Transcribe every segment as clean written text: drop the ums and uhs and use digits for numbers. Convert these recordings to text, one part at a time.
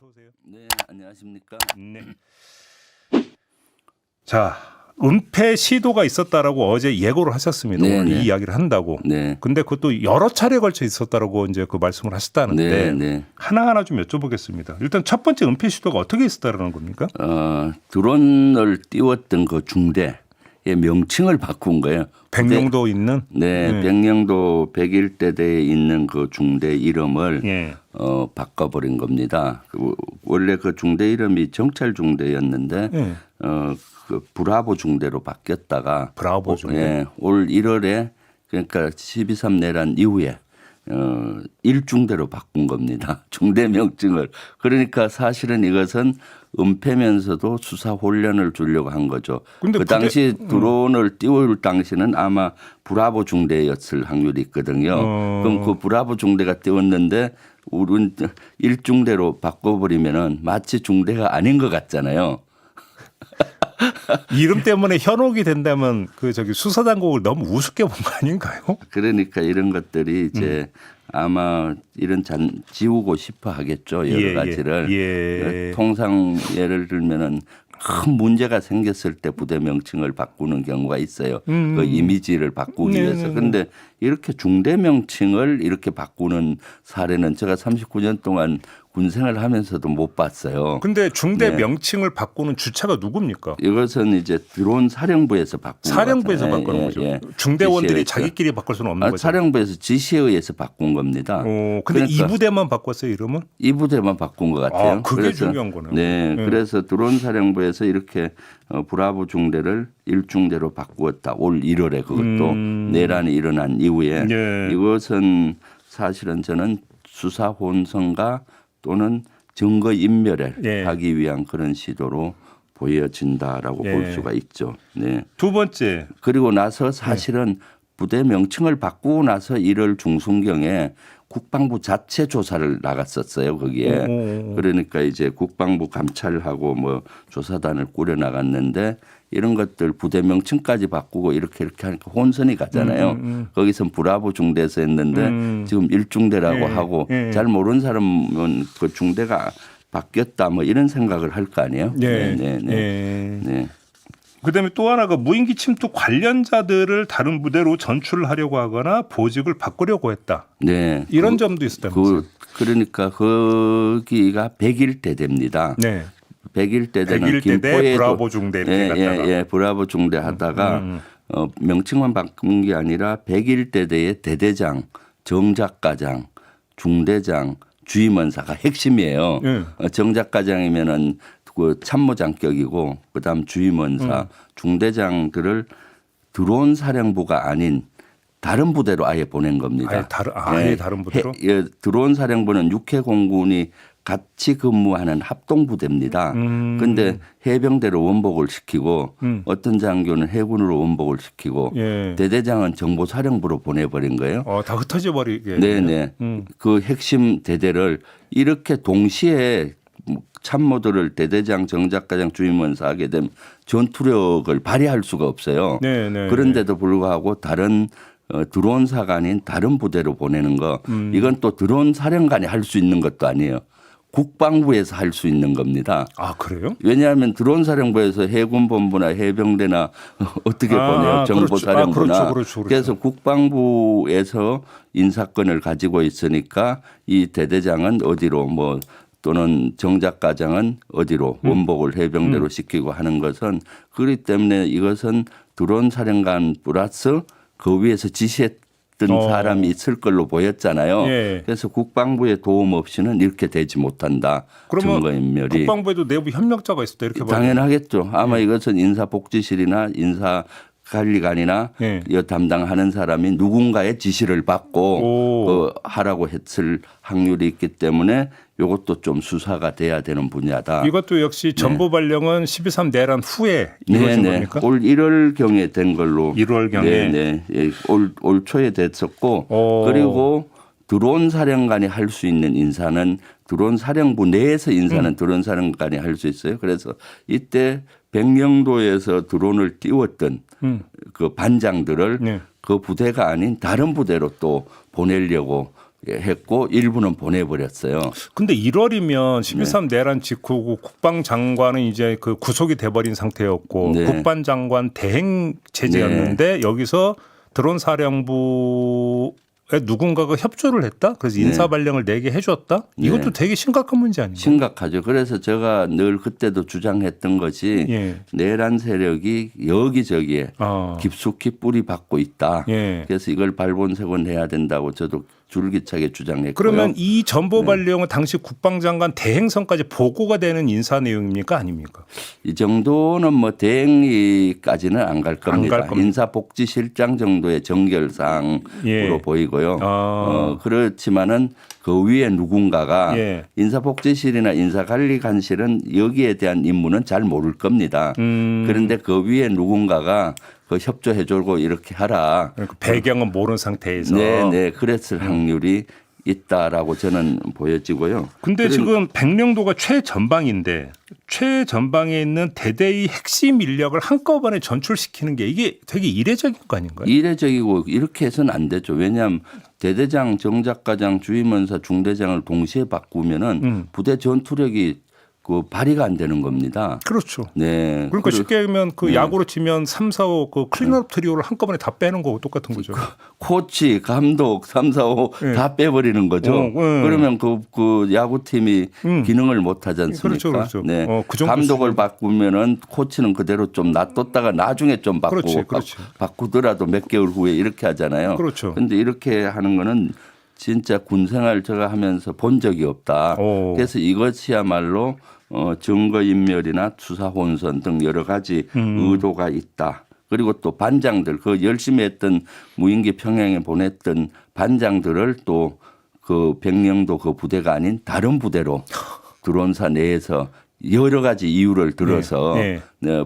오세요. 네, 안녕하십니까? 네. 자, 은폐 시도가 있었다라고 어제 예고를 하셨습니다. 네, 오늘 네. 이 이야기를 한다고. 네. 근데 그것도 여러 차례 걸쳐 있었다라고 이제 그 말씀을 하셨다는데 네, 네. 하나하나 좀 여쭤보겠습니다. 일단 첫 번째 은폐 시도가 어떻게 있었다라는 겁니까? 드론을 띄웠던 그 중대의 명칭을 바꾼 거예요. 백령도 있는 네, 백령도 101대대에 있는 그 중대 이름을 예. 바꿔버린 겁니다. 원래 그 중대 이름이 정찰 중대였는데 예. 그 브라보 중대로 바뀌었다가 브라보 중대. 예, 올 1월에 그러니까 12.3 내란 이후에 1중대로 바꾼 겁니다. 중대 명칭을. 그러니까 사실은 이것은 은폐면서도 수사 훈련을 주려고 한 거죠. 근데 그 당시 드론을 띄울 당시는 아마 브라보 중대였을 확률이 있거든요. 그럼 그 브라보 중대가 띄웠는데 우리는 1중대로 바꿔버리면은 마치 중대가 아닌 것 같잖아요. 이름 때문에 현혹이 된다면 그 저기 수사 당국을 너무 우습게 본 거 아닌가요? 그러니까 이런 것들이 이제 아마 이런 지우고 싶어 하겠죠. 여러 예, 가지를. 예. 통상 예를 들면은 큰 문제가 생겼을 때 부대 명칭을 바꾸는 경우가 있어요. 그 이미지를 바꾸기 위해서. 그런데 이렇게 중대 명칭을 이렇게 바꾸는 사례는 제가 39년 동안 군생활을 하면서도 못 봤어요. 근데 중대 네. 명칭을 바꾸는 주체가 누굽니까? 이것은 이제 드론 사령부에서 바꾼 사령부에서 것 같아요. 바꾸는 거죠. 예. 중대원들이 지시에 자기끼리 바꿀 수는 없는 거죠. 사령부에서 지시에 의해서 바꾼 겁니다. 근데 그러니까 이 부대만 바꿨어요 이름은? 이 부대만 바꾼 것 같아요. 아, 그게 그래서, 중요한 거네요. 네, 그래서 드론 사령부에서 이렇게 브라보 중대를 1중대로 바꾸었다. 올 1월에 그것도 내란이 일어난 이후에 예. 이것은 사실은 저는 수사 혼선과 또는 증거 인멸을 예. 하기 위한 그런 시도로 보여진다라고 예. 볼 수가 있죠. 네. 두 번째 그리고 나서 사실은 부대 명칭을 바꾸고 나서 1월 중순경에 국방부 자체 조사를 나갔었어요. 거기에. 그러니까 이제 국방부 감찰하고 뭐 조사단을 꾸려 나갔는데 이런 것들 부대 명칭까지 바꾸고 이렇게 하니까 혼선이 가잖아요. 거기선 브라보 중대에서 했는데 지금 1중대라고 하고 잘 모르는 사람은 그 중대가 바뀌었다 뭐 이런 생각을 할 거 아니에요. 예. 네, 네, 예. 네. 그다음에 또 하나가 무인기 침투 관련자들을 다른 부대로 전출을 하려고 하거나 보직을 바꾸려고 했다. 네. 이런 점도 있었다면서요. 그러니까 거기가 101대대입니다. 네. 101대대는 101대대 김포에도 브라보 중대 이렇게 갔다가. 예, 브라보 중대 하다가 명칭만 바꾼 게 아니라 101대대의 대대장, 정작과장, 중대장, 주임원사가 핵심이에요. 정작과장이면은 그 참모장격이고 그다음 주임원사, 중대장들을 드론 사령부가 아닌 다른 부대로 아예 보낸 겁니다. 아예 다른 부대로? 드론 사령부는 육해공군이 같이 근무하는 합동부대입니다. 그런데 해병대로 원복을 시키고 어떤 장교는 해군으로 원복을 시키고 예. 대대장은 정보사령부로 보내버린 거예요. 다 흩어져 버리게. 네네. 그 핵심 대대를 이렇게 동시에 참모들을 대대장, 정작과장, 주임원사 하게 되면 전투력을 발휘할 수가 없어요. 네네. 그런데도 불구하고 다른 드론사가 아닌 다른 부대로 보내는 거 이건 또 드론 사령관이 할 수 있는 것도 아니에요. 국방부에서 할 수 있는 겁니다. 아 그래요? 왜냐하면 드론 사령부에서 해군본부나 해병대나 어떻게 보내요? 정보사령부나. 그렇죠. 그래서 국방부에서 인사권을 가지고 있으니까 이 대대장은 어디로 뭐 또는 정작과장은 어디로 원복을 해병대로 시키고 하는 것은 그렇기 때문에 이것은 드론 사령관 플러스 그 위에서 지시했던 사람이 있을 걸로 보였잖아요. 예. 그래서 국방부의 도움 없이는 이렇게 되지 못한다. 그러면 증거인멸이. 국방부에도 내부 협력자가 있었다 이렇게 봐요. 당연하겠죠. 아마 이것은 인사복지실이나 인사관리관이나 예. 이 담당하는 사람이 누군가의 지시를 받고 하라고 했을 확률이 있기 때문에 이것도 좀 수사가 돼야 되는 분야다. 이것도 역시 정보 발령은 12.3 내란 후에 이루어진 겁니까? 올 1월경에 된 걸로. 1월경에. 네. 예, 올 초에 됐었고 그리고 드론 사령관이 할 수 있는 인사는 드론 사령부 내에서 인사는 드론 사령관이 할 수 있어요. 그래서 이때 백령도에서 드론을 띄웠던 그 반장들을 네. 그 부대가 아닌 다른 부대로 또 보내려고 했고 일부는 보내버렸어요. 근데 1월이면 11.3 내란 직후고 국방장관은 이제 그 구속이 돼버린 상태였고 네. 국방장관 대행 체제였는데 여기서 드론 사령부에 누군가가 협조를 했다? 그래서 인사발령을 내게 해줬다? 이것도 되게 심각한 문제 아닌가요? 심각하죠. 그래서 제가 늘 그때도 주장했던 것이 예. 내란 세력이 여기저기에 깊숙이 뿌리 박고 있다. 예. 그래서 이걸 발본색원해야 된다고 저도 줄기차게 주장했고요. 그러면 이 전보 발령은 당시 국방장관 대행선까지 보고가 되는 인사 내용입니까 아닙니까? 이 정도는 뭐 대행까지는 안 갈 겁니다. 갈 겁니다. 인사복지실장 정도의 정결사항으로 예. 보이고요. 그렇지만은 그 위에 누군가가 예. 인사복지실이나 인사관리관실은 여기에 대한 임무는 잘 모를 겁니다. 그런데 그 위에 누군가가 그 협조해주고 이렇게 하라. 그러니까 배경은 모르는 상태에서. 네, 그랬을 확률이 있다라고 저는 보여지고요. 근데 지금 백령도가 최전방인데 최전방에 있는 대대의 핵심 인력을 한꺼번에 전출시키는 게 이게 되게 이례적인 거 아닌가요? 이례적이고 이렇게 해서는 안 되죠. 왜냐하면 대대장, 정작가장, 주임원사, 중대장을 동시에 바꾸면은 부대 전투력이 그 발휘가 안 되는 겁니다. 그렇죠. 네. 그러니까 쉽게 하면 그 야구로 치면 3, 4, 5 그 클린업 트리오를 한꺼번에 다 빼는 거고 똑같은 거죠. 코치, 감독, 3, 4, 5 다 빼버리는 거죠. 그러면 그 야구팀이 기능을 못 하지 않습니까? 그렇죠. 네. 그 정도 감독을 바꾸면은 코치는 그대로 좀 놔뒀다가 나중에 좀 바꾸고 그렇지. 바꾸더라도 몇 개월 후에 이렇게 하잖아요. 그렇죠. 그런데 이렇게 하는 거는 진짜 군생활 제가 하면서 본 적이 없다. 그래서 이것이야말로 증거인멸이나 수사 혼선 등 여러 가지 의도가 있다. 그리고 또 반장들 그 열심히 했던 무인기 평양에 보냈던 반장들을 또 그 백령도 그 부대가 아닌 다른 부대로 드론사 내에서 여러 가지 이유를 들어서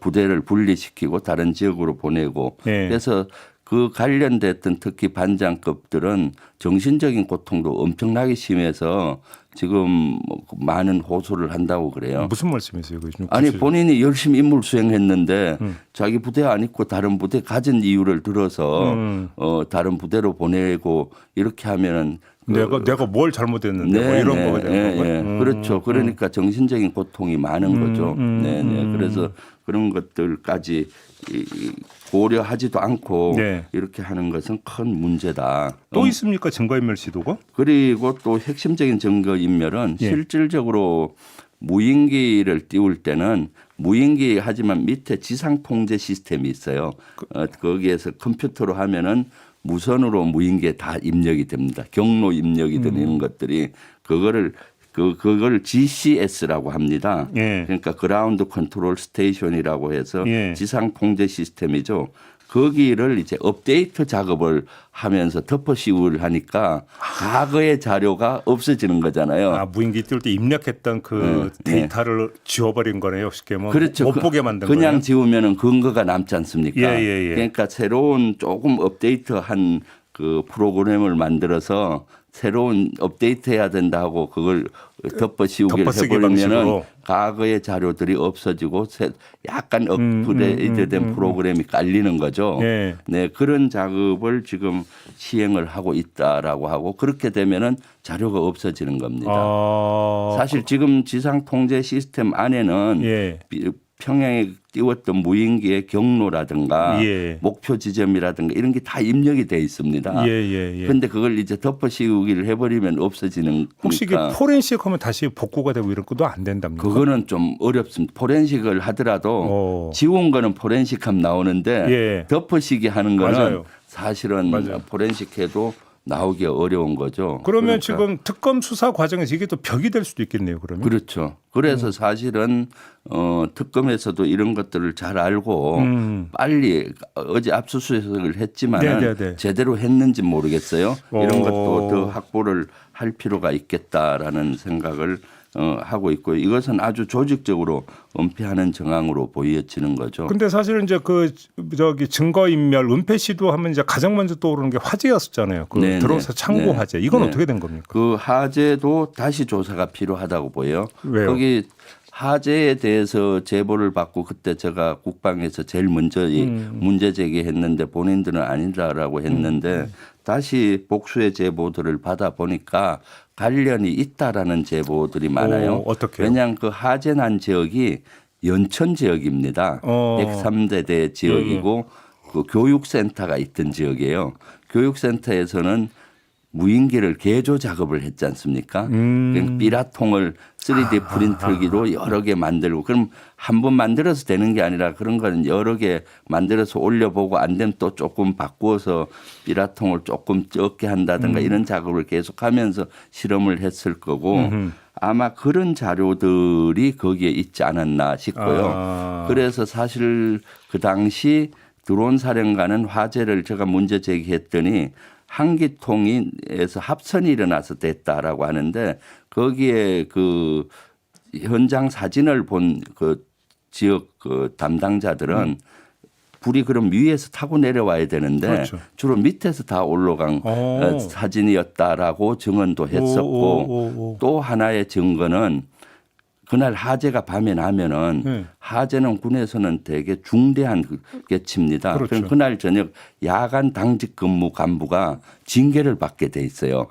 부대를 분리시키고 다른 지역으로 보내고 그래서 그 관련됐던 특히 반장급들은 정신적인 고통도 엄청나게 심해서 지금 많은 호소를 한다고 그래요. 무슨 말씀이세요? 아니 본인이 열심히 임무를 수행했는데 자기 부대 안 있고 다른 부대 가진 이유를 들어서 다른 부대로 보내고 이렇게 하면은 내가 뭘 잘못했는데 뭐 이런 거가 되는 거예요. 그렇죠. 그러니까 정신적인 고통이 많은 거죠. 그래서 그런 것들까지 고려하지도 않고 이렇게 하는 것은 큰 문제다. 또 있습니까? 증거인멸 시도가? 그리고 또 핵심적인 증거인멸은 실질적으로 무인기를 띄울 때는 무인기 하지만 밑에 지상 통제 시스템이 있어요. 거기에서 컴퓨터로 하면은 무선으로 무인기에 다 입력이 됩니다. 경로 입력이 되는 것들이 그걸 GCS라고 합니다. 그러니까 그라운드 컨트롤 스테이션이라고 해서 지상 통제 시스템이죠. 거기를 이제 업데이트 작업을 하면서 덮어 씌우를 하니까 과거의 자료가 없어지는 거잖아요. 무인기 띄울 때 입력했던 그 데이터를 지워버린 거네요. 쉽게 뭐 그렇죠. 못 보게 만든 그냥 거예요. 지우면은 근거가 남지 않습니까? 그러니까 새로운 조금 업데이트한 그 프로그램을 만들어서 새로운 업데이트해야 된다고 그걸 덮어씌우기를 해버리면은 과거의 자료들이 없어지고 약간 업그레이드된 프로그램이 깔리는 거죠. 그런 작업을 지금 시행을 하고 있다라고 하고 그렇게 되면은 자료가 없어지는 겁니다. 사실 지금 지상 통제 시스템 안에는 평양에 띄웠던 무인기의 경로라든가 목표 지점이라든가 이런 게 다 입력이 돼 있습니다. 그런데 그걸 이제 덮어씌우기를 해버리면 없어지는 혹시 거니까. 포렌식 하면 다시 복구가 되고 이런 것도 안 된답니까? 그거는 좀 어렵습니다. 포렌식을 하더라도 지운 거는 포렌식하면 나오는데 덮어씌기 하는 거는 사실은 포렌식해도 나오기 어려운 거죠. 그러면 지금 특검 수사 과정에서 이게 또 벽이 될 수도 있겠네요. 그러면. 그렇죠. 그래서 사실은 특검에서도 이런 것들을 잘 알고 빨리 어제 압수수색을 했지만 제대로 했는지 모르겠어요. 이런 것도 더 확보를 할 필요가 있겠다라는 생각을 하고 있고요. 이것은 아주 조직적으로 은폐하는 정황으로 보여지는 거죠. 근데 사실은 이제 증거인멸 은폐 시도하면 이제 가장 먼저 떠오르는 게 화재였었잖아요. 드론사 창고 화재. 이건 어떻게 된 겁니까? 그 화재도 다시 조사가 필요하다고 보여요. 왜요? 거기 화재에 대해서 제보를 받고 그때 제가 국방에서 제일 먼저 문제 제기했는데 본인들은 아니다라고 했는데 다시 복수의 제보들을 받아보니까 관련이 있다라는 제보들이 많아요. 어떻게요? 왜냐하면 그 화재난 지역이 연천 지역입니다. 103대 지역이고 그 교육센터가 있던 지역이에요. 교육센터에서는 무인기를 개조 작업을 했지 않습니까? 그러니까 삐라통을 3D 프린터기로 여러 개 만들고 그럼 한 번 만들어서 되는 게 아니라 그런 거는 여러 개 만들어서 올려보고 안 되면 또 조금 바꾸어서 삐라통을 조금 적게 한다든가 이런 작업을 계속하면서 실험을 했을 거고 아마 그런 자료들이 거기에 있지 않았나 싶고요. 그래서 사실 그 당시 드론 사령관은 화재를 제가 문제 제기했더니 한기통에서 합선이 일어나서 됐다라고 하는데 거기에 그 현장 사진을 본 그 지역 그 담당자들은 불이 그럼 위에서 타고 내려와야 되는데 그렇죠. 주로 밑에서 다 올라간 사진이었다라고 증언도 했었고 또 하나의 증거는 그날 화재가 밤에 나면은 화재는 군에서는 되게 중대한 개치입니다. 그렇죠. 그럼 그날 저녁 야간 당직 근무 간부가 징계를 받게 돼 있어요.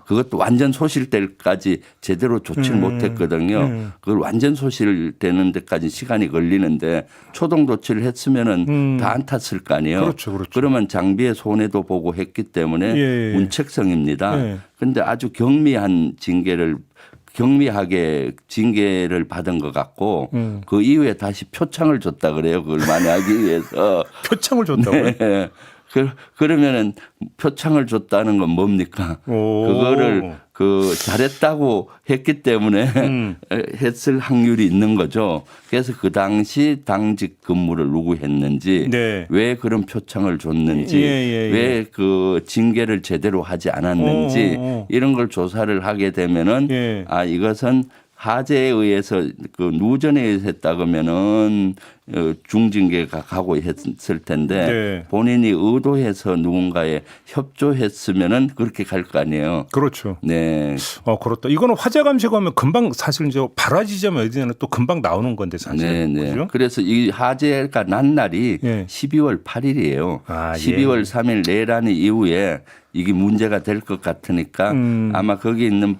그것도 완전 소실될 때까지 제대로 조치를 못했거든요. 그걸 완전 소실되는 데까지 시간이 걸리는데 초동 조치를 했으면은 다 안 탔을 거 아니에요. 그렇죠, 그렇죠. 그러면 장비의 손해도 보고 했기 때문에 문책성입니다. 그런데 아주 경미하게 징계를 받은 것 같고 그 이후에 다시 표창을 줬다 그래요. 그걸 만회하기 위해서. 표창을 줬다고요? 네. 그러면은 표창을 줬다는 건 뭡니까? 그거를 그 잘했다고 했기 때문에 했을 확률이 있는 거죠. 그래서 그 당시 당직 근무를 누구 했는지 왜 그런 표창을 줬는지 왜 그 징계를 제대로 하지 않았는지 이런 걸 조사를 하게 되면은 아 이것은 화재에 의해서 그 누전에 의해서 했다 그러면은 중징계가 가고 했을 텐데 본인이 의도해서 누군가에 협조했으면은 그렇게 갈 거 아니에요. 그렇죠. 네. 그렇다. 이거는 화재 감시하면 금방 사실 이제 발화지점 어디냐는 또 금방 나오는 건데 사실. 네. 그죠? 그래서 이 화재가 난 날이 12월 8일이에요. 12월 3일 내란 이후에 이게 문제가 될 것 같으니까 아마 거기 있는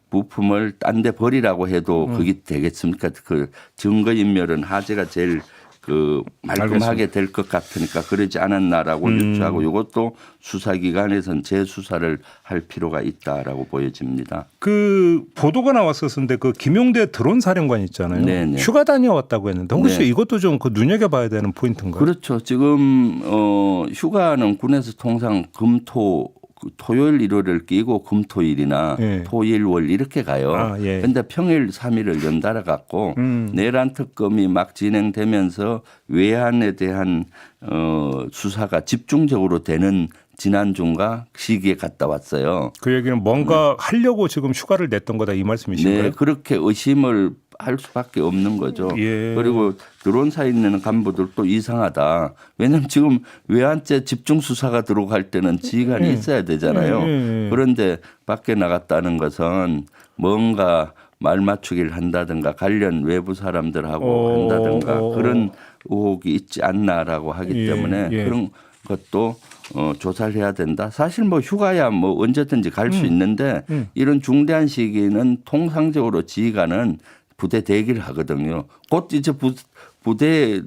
부품을 딴 데 버리라고 해도 그게 되겠습니까? 그 증거인멸은 화재가 제일 그 말끔하게 될 것 같으니까 그러지 않았나라고 유추하고 이것도 수사기관에서는 재수사를 할 필요가 있다라고 보여집니다. 그 보도가 나왔었는데 그 김용대 드론 사령관 있잖아요. 네네. 휴가 다녀왔다고 했는데 혹시 이것도 좀 그 눈여겨봐야 되는 포인트인가요? 그렇죠. 지금 휴가는 군에서 통상 토요일 일요일을 끼고 금토일이나 토일 월 이렇게 가요. 그런데 평일 3일을 연달아 갖고 내란 특검이 막 진행되면서 외환에 대한 수사가 집중적으로 되는 지난주인가 시기에 갔다 왔어요. 그 얘기는 뭔가 하려고 지금 휴가를 냈던 거다 이 말씀이신가요? 네, 그렇게 의심을 할 수밖에 없는 거죠. 그리고 드론사에 있는 간부들도 이상하다. 왜냐하면 지금 외환죄 집중 수사가 들어갈 때는 지휘관이 있어야 되잖아요. 그런데 밖에 나갔다는 것은 뭔가 말 맞추기를 한다든가 관련 외부 사람들하고 한다든가 그런 의혹이 있지 않나라고 하기 때문에 그런 것도 조사를 해야 된다. 사실 뭐 휴가야 뭐 언제든지 갈 수 있는데 이런 중대한 시기는 통상적으로 지휘관은 부대 대기를 하거든요. 곧 이제 부대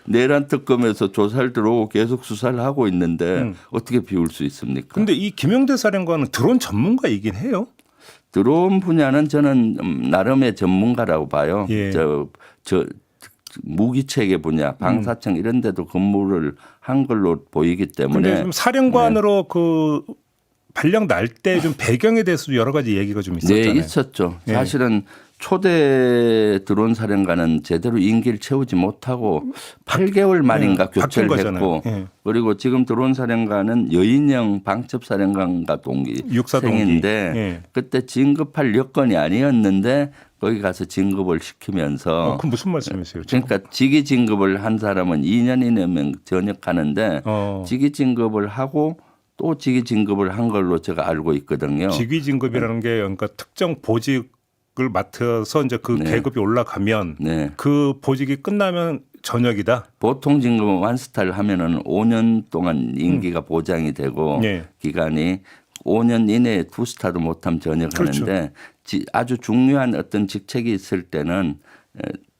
내란 특검에서 조사를 들어오고 계속 수사를 하고 있는데 어떻게 비울 수 있습니까? 그런데 이 김용대 사령관은 드론 전문가이긴 해요. 드론 분야는 저는 나름의 전문가라고 봐요. 저 무기체계 분야, 방사청 이런 데도 근무를 한 걸로 보이기 때문에. 그런데 좀 사령관으로 그 발령 날 때 좀 배경에 대해서도 여러 가지 얘기가 좀 있었잖아요. 네, 있었죠. 사실은 초대 드론 사령관은 제대로 임기를 채우지 못하고 8개월 만인가 교체를 했고 그리고 지금 드론 사령관은 여인영 방첩 사령관과 동기생인데 그때 진급할 여건이 아니었는데 거기 가서 진급을 시키면서 그건 무슨 말씀이세요? 그러니까 직위 진급을 한 사람은 2년 이내면 전역하는데 직위 진급을 하고 또 직위 진급을 한 걸로 제가 알고 있거든요. 직위 진급이라는 게 그러니까 특정 보직을 맡아서 이제 그 계급이 올라가면 그 보직이 끝나면 전역이다. 보통 진급은 원스타를 하면은 5년 동안 임기가 보장이 되고 네. 기간이 5년 이내에 2스타도 못하면 전역하는데 그렇죠. 아주 중요한 어떤 직책이 있을 때는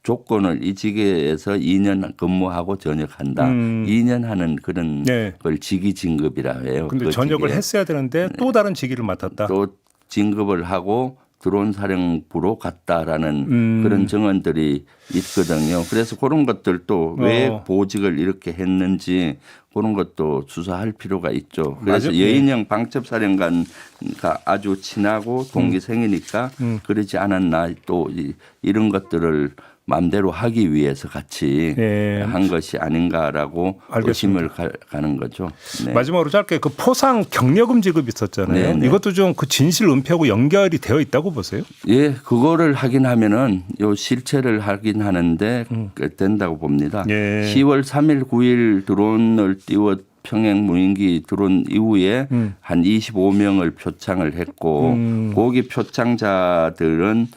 조건을 이 직에서 2년 근무하고 전역한다. 2년 하는 그런 네. 걸 직위 진급이라 해요. 근데 그 전역을 직에. 했어야 되는데 또 다른 직위를 맡았다. 또 진급을 하고 드론 사령부로 갔다라는 그런 정언들이 있거든요. 그래서 그런 것들도 왜 보직을 이렇게 했는지 그런 것도 수사할 필요가 있죠. 그래서 맞아요. 여인영 방첩사령관과 아주 친하고 동기생이니까 그러지 않았나 또 이런 것들을 마음대로 하기 위해서 같이 네. 한 것이 아닌가라고 알겠습니다. 의심을 가는 거죠. 네. 마지막으로 짧게 그 포상 경력금 지급 있었잖아요. 네, 네. 이것도 좀 그 진실 은폐하고 연결이 되어 있다고 보세요? 예, 그거를 확인하면은 요 실체를 확인하는데 된다고 봅니다. 예. 10월 3일 9일 드론을 띄워 평행 무인기 드론 이후에 한 25명을 표창을 했고 거기 표창자들은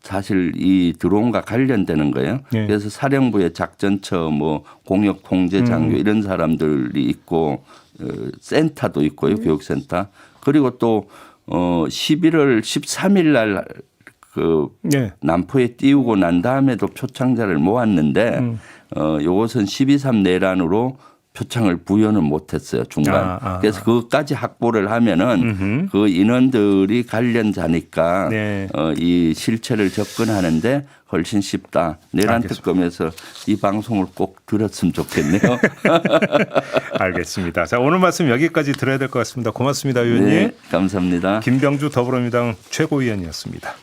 사실 이 드론과 관련되는 거예요. 예. 그래서 사령부의 작전처 뭐 공역 통제 장교 이런 사람들이 있고 센터도 있고요. 교육센터. 그리고 또 11월 13일 날 그 네. 남포에 띄우고 난 다음에도 표창자를 모았는데 요것은 12.3 내란으로 표창을 부여는 못했어요 중간. 그래서 그것까지 확보를 하면은 그 인원들이 관련자니까 네. 이 실체를 접근하는데 훨씬 쉽다. 내란 특검에서 이 방송을 꼭 들었으면 좋겠네요. 알겠습니다. 자, 오늘 말씀 여기까지 들어야 될 것 같습니다. 고맙습니다, 의원님. 네, 감사합니다. 김병주 더불어민주당 최고위원이었습니다.